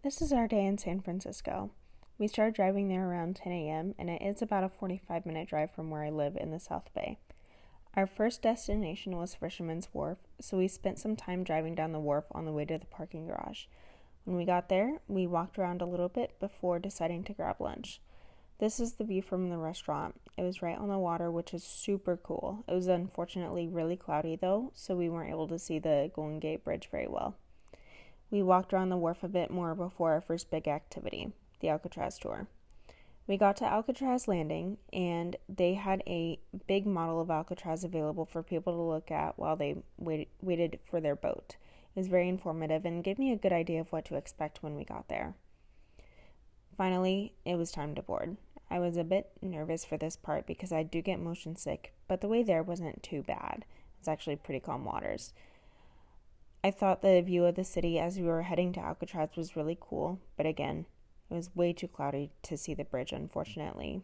This is our day in San Francisco. We started driving there around 10 a.m., and it is about a 45-minute drive from where I live in the South Bay. Our first destination was Fisherman's Wharf, so we spent some time driving down the wharf on the way to the parking garage. When we got there, we walked around a little bit before deciding to grab lunch. This is the view from the restaurant. It was right on the water, which is super cool. It was unfortunately really cloudy though, so we weren't able to see the Golden Gate Bridge very well. We walked around the wharf a bit more before our first big activity, the Alcatraz tour. We got to Alcatraz Landing, and they had a big model of Alcatraz available for people to look at while they waited for their boat. It was very informative and gave me a good idea of what to expect when we got there. Finally, it was time to board. I was a bit nervous for this part because I do get motion sick, but the way there wasn't too bad. It's actually pretty calm waters. I thought the view of the city as we were heading to Alcatraz was really cool, but again, it was way too cloudy to see the bridge, unfortunately.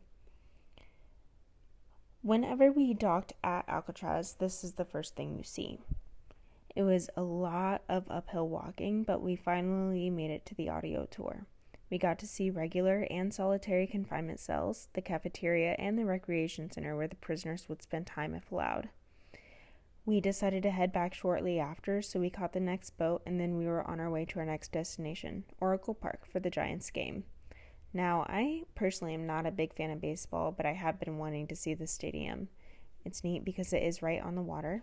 Whenever we docked at Alcatraz, this is the first thing you see. It was a lot of uphill walking, but we finally made it to the audio tour. We got to see regular and solitary confinement cells, the cafeteria, and the recreation center where the prisoners would spend time if allowed. We decided to head back shortly after, so we caught the next boat and then we were on our way to our next destination, Oracle Park, for the Giants game. Now, I personally am not a big fan of baseball, but I have been wanting to see the stadium. It's neat because it is right on the water.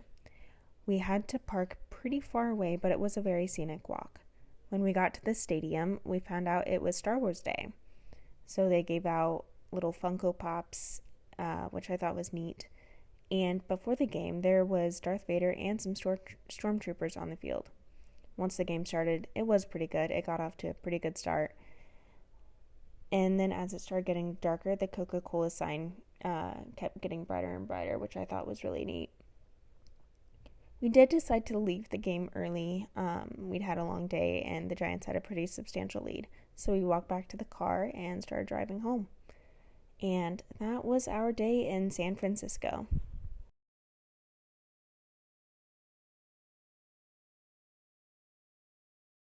We had to park pretty far away, but it was a very scenic walk. When we got to the stadium, we found out it was Star Wars Day. So they gave out little Funko Pops, which I thought was neat. And before the game, there was Darth Vader and some stormtroopers on the field. Once the game started, it was pretty good. It got off to a pretty good start. And then as it started getting darker, the Coca-Cola sign kept getting brighter and brighter, which I thought was really neat. We did decide to leave the game early. We'd had a long day, and the Giants had a pretty substantial lead. So we walked back to the car and started driving home. And that was our day in San Francisco.